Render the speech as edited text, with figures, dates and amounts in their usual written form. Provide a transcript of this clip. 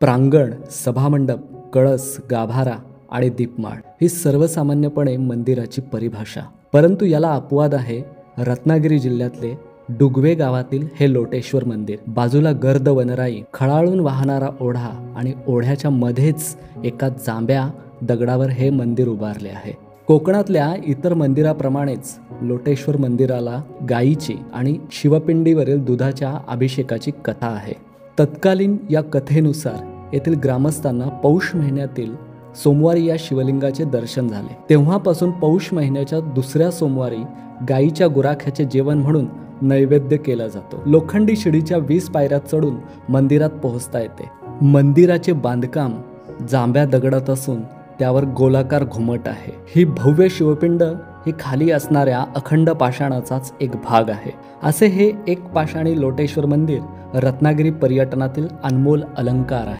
प्रांगण, सभामंडप, कळस, गाभारा आणि दीपमाळ ही सर्वसामान्यपणे मंदिराची परिभाषा. परंतु याला अपवाद आहे रत्नागिरी जिल्ह्यातले डुगवे गावातील हे लोटेश्वर मंदिर. बाजूला गर्द वनराई, खळाळून वाहणारा ओढा आणि ओढ्याच्या मध्येच एका जांभ्या दगडावर हे मंदिर उभारले आहे. कोकणातल्या इतर मंदिराप्रमाणेच लोटेश्वर मंदिराला गायीची आणि शिवपिंडीवरील दुधाच्या अभिषेकाची कथा आहे. तत्कालीन या कथेनुसार येथील ग्रामस्थांना पौष महिन्यातील सोमवारी या शिवलिंगाचे दर्शन झाले. तेव्हापासून पौष महिन्याच्या दुसऱ्या सोमवारी गायीच्या गुराख्याचे जेवण म्हणून नैवेद्य केला जातो. लोखंडी शिडीच्या 20 पायऱ्या चढून मंदिरात पोहोचता येते. मंदिराचे बांधकाम जांभ्या दगडात असून त्यावर गोलाकार घुमट आहे. ही भव्य शिवपिंड ही खाली असणाऱ्या अखंड पाषाणाचाच एक भाग आहे. असे हे एक पाषाणी लोटेश्वर मंदिर रत्नागिरी पर्यटनातील अनमोल अलंकार आहे.